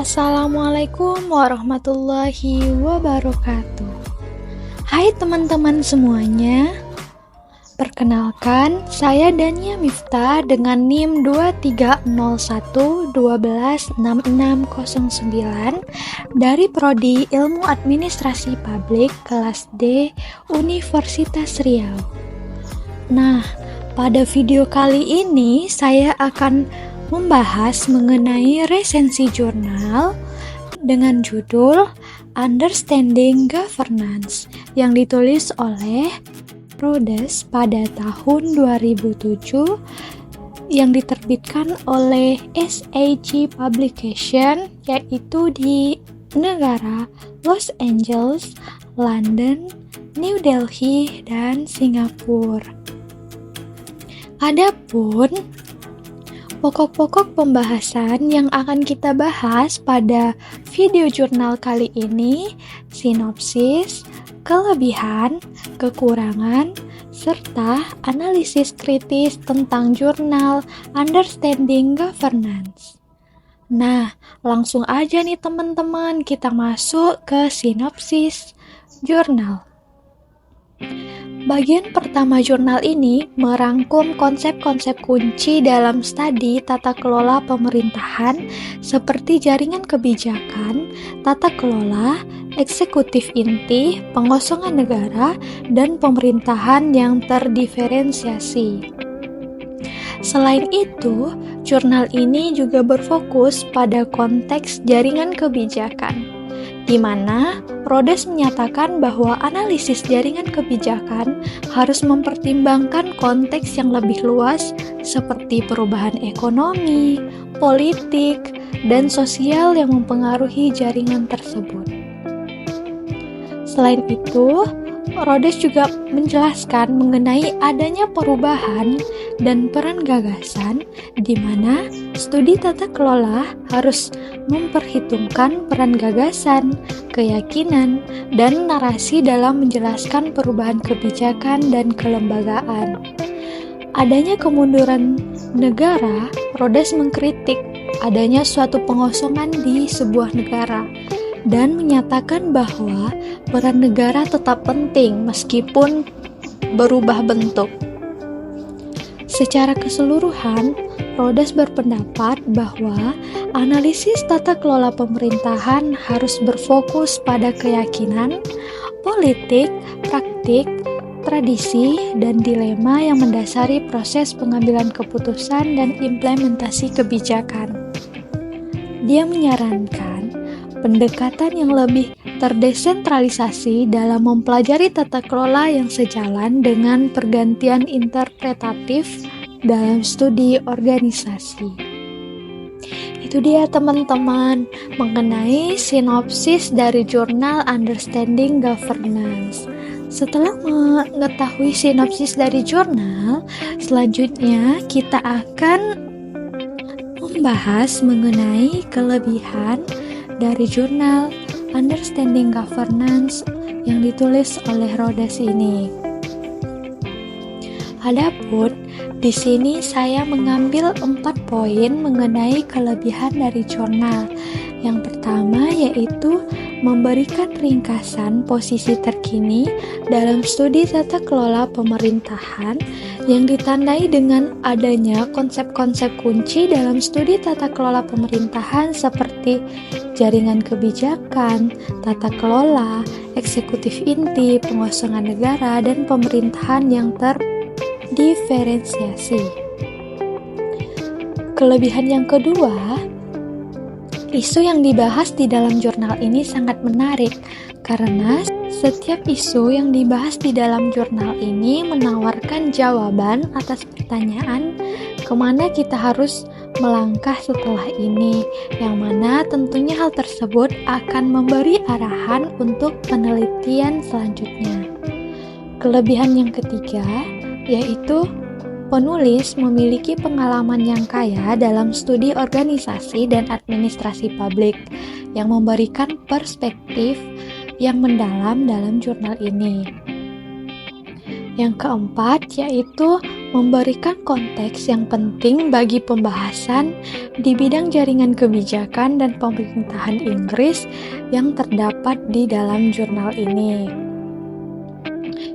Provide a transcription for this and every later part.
Assalamualaikum warahmatullahi wabarakatuh. Hai teman-teman semuanya. Perkenalkan, saya Dania Miftah dengan NIM 2301126609 dari Prodi Ilmu Administrasi Publik kelas D Universitas Riau. Nah, pada video kali ini saya akan membahas mengenai resensi jurnal dengan judul Understanding Governance yang ditulis oleh Rhodes pada tahun 2007 yang diterbitkan oleh SAG Publication, yaitu di negara Los Angeles, London, New Delhi, dan Singapura. Adapun pokok-pokok pembahasan yang akan kita bahas pada video jurnal kali ini, sinopsis, kelebihan, kekurangan, serta analisis kritis tentang jurnal Understanding Governance. Nah, langsung aja nih teman-teman, kita masuk ke sinopsis jurnal. Bagian pertama jurnal ini merangkum konsep-konsep kunci dalam studi tata kelola pemerintahan seperti jaringan kebijakan, tata kelola, eksekutif inti, pengosongan negara, dan pemerintahan yang terdiferensiasi. Selain itu, jurnal ini juga berfokus pada konteks jaringan kebijakan, di mana Rhodes menyatakan bahwa analisis jaringan kebijakan harus mempertimbangkan konteks yang lebih luas seperti perubahan ekonomi, politik, dan sosial yang mempengaruhi jaringan tersebut. Selain itu, Rhodes juga menjelaskan mengenai adanya perubahan dan peran gagasan di mana studi tata kelola harus memperhitungkan peran gagasan, keyakinan, dan narasi dalam menjelaskan perubahan kebijakan dan kelembagaan. Adanya kemunduran negara, Rhodes mengkritik adanya suatu pengosongan di sebuah negara dan menyatakan bahwa peran negara tetap penting meskipun berubah bentuk. Secara keseluruhan, Rhodes berpendapat bahwa analisis tata kelola pemerintahan harus berfokus pada keyakinan, politik, praktik, tradisi, dan dilema yang mendasari proses pengambilan keputusan dan implementasi kebijakan. Dia menyarankan pendekatan yang lebih terdesentralisasi dalam mempelajari tata kelola yang sejalan dengan pergantian interpretatif dalam studi organisasi. Itu dia teman-teman mengenai sinopsis dari jurnal Understanding Governance. Setelah mengetahui sinopsis dari jurnal, selanjutnya kita akan membahas mengenai kelebihan dari jurnal Understanding Governance yang ditulis oleh Rhodes ini. Adapun di sini saya mengambil 4 poin mengenai kelebihan dari jurnal. Yang pertama yaitu memberikan ringkasan posisi terkini dalam studi tata kelola pemerintahan yang ditandai dengan adanya konsep-konsep kunci dalam studi tata kelola pemerintahan seperti jaringan kebijakan, tata kelola, eksekutif inti, pengosongan negara, dan pemerintahan yang terdiferensiasi. Kelebihan yang kedua, isu yang dibahas di dalam jurnal ini sangat menarik karena setiap isu yang dibahas di dalam jurnal ini menawarkan jawaban atas pertanyaan kemana kita harus melangkah setelah ini, yang mana tentunya hal tersebut akan memberi arahan untuk penelitian selanjutnya. Kelebihan yang ketiga yaitu penulis memiliki pengalaman yang kaya dalam studi organisasi dan administrasi publik yang memberikan perspektif yang mendalam dalam jurnal ini. Yang keempat yaitu memberikan konteks yang penting bagi pembahasan di bidang jaringan kebijakan dan pemerintahan Inggris yang terdapat di dalam jurnal ini.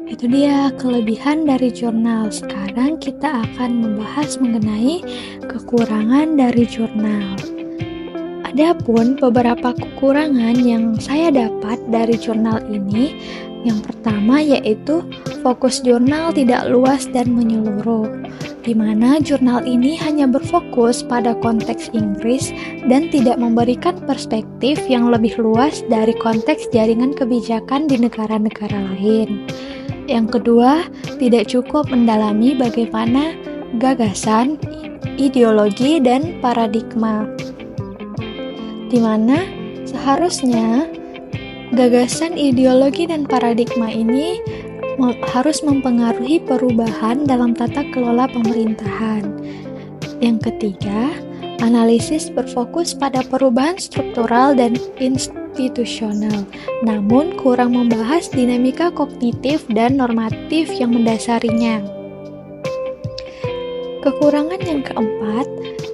Itu dia kelebihan dari jurnal. Sekarang kita akan membahas mengenai kekurangan dari jurnal. Adapun beberapa kekurangan yang saya dapat dari jurnal ini, yang pertama yaitu fokus jurnal tidak luas dan menyeluruh, di mana jurnal ini hanya berfokus pada konteks Inggris dan tidak memberikan perspektif yang lebih luas dari konteks jaringan kebijakan di negara-negara lain. Yang kedua, tidak cukup mendalami bagaimana gagasan, ideologi, dan paradigma, di mana seharusnya gagasan, ideologi, dan paradigma ini harus mempengaruhi perubahan dalam tata kelola pemerintahan. Yang ketiga, analisis berfokus pada perubahan struktural dan institusional, namun kurang membahas dinamika kognitif dan normatif yang mendasarinya. Kekurangan yang keempat,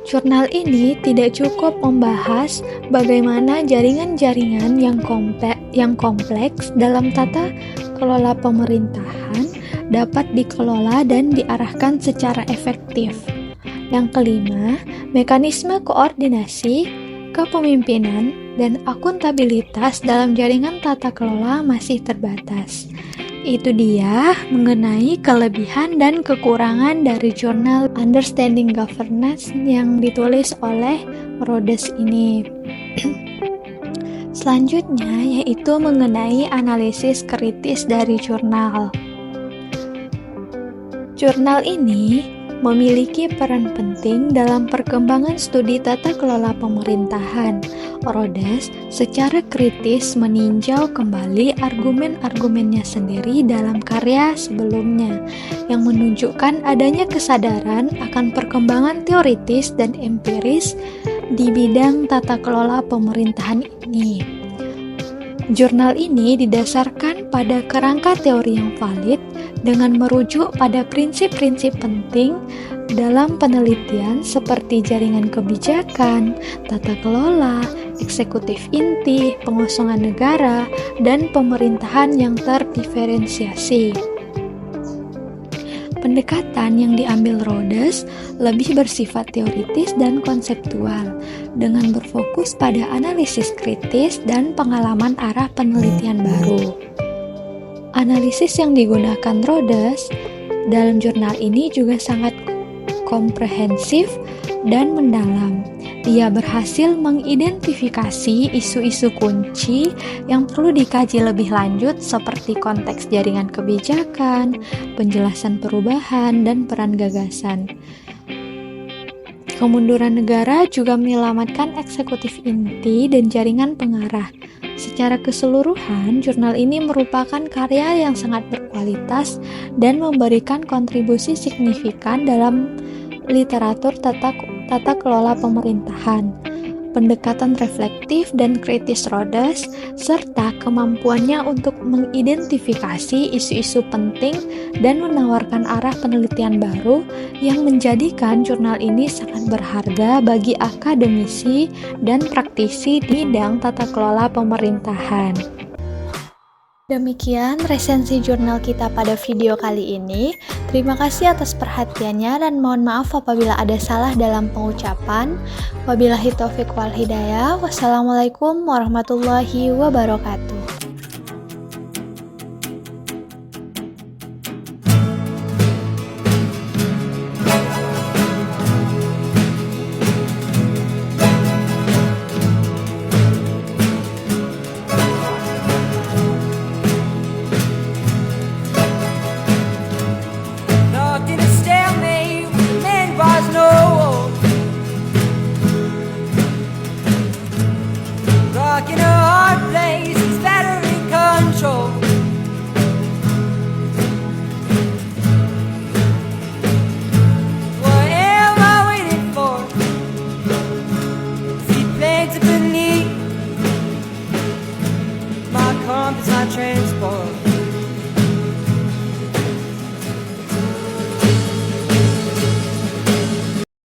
jurnal ini tidak cukup membahas bagaimana jaringan-jaringan yang kompleks dalam tata kelola pemerintahan dapat dikelola dan diarahkan secara efektif. Yang kelima, mekanisme koordinasi, kepemimpinan, dan akuntabilitas dalam jaringan tata kelola masih terbatas. Itu dia mengenai kelebihan dan kekurangan dari jurnal Understanding Governance yang ditulis oleh Rhodes ini. Selanjutnya yaitu mengenai analisis kritis dari jurnal. Jurnal ini memiliki peran penting dalam perkembangan studi tata kelola pemerintahan. Rhodes secara kritis meninjau kembali argumen-argumennya sendiri dalam karya sebelumnya, yang menunjukkan adanya kesadaran akan perkembangan teoritis dan empiris di bidang tata kelola pemerintahan ini. Jurnal ini didasarkan pada kerangka teori yang valid dengan merujuk pada prinsip-prinsip penting dalam penelitian seperti jaringan kebijakan, tata kelola, eksekutif inti, pengosongan negara, dan pemerintahan yang terdiferensiasi. Pendekatan yang diambil Rhodes lebih bersifat teoritis dan konseptual, dengan berfokus pada analisis kritis dan pengalaman arah penelitian baru. Analisis yang digunakan Rhodes dalam jurnal ini juga sangat komprehensif dan mendalam. Dia berhasil mengidentifikasi isu-isu kunci yang perlu dikaji lebih lanjut seperti konteks jaringan kebijakan, penjelasan perubahan, dan peran gagasan. Kemunduran negara juga menyelamatkan eksekutif inti dan jaringan pengarah. Secara keseluruhan, jurnal ini merupakan karya yang sangat berkualitas dan memberikan kontribusi signifikan dalam literatur tata kelola pemerintahan. Pendekatan reflektif dan kritis Rhodes, serta kemampuannya untuk mengidentifikasi isu-isu penting dan menawarkan arah penelitian baru yang menjadikan jurnal ini sangat berharga bagi akademisi dan praktisi di bidang tata kelola pemerintahan. Demikian resensi jurnal kita pada video kali ini. Terima kasih atas perhatiannya dan mohon maaf apabila ada salah dalam pengucapan. Wabillahi taufiq wal hidayah. Wassalamualaikum warahmatullahi wabarakatuh.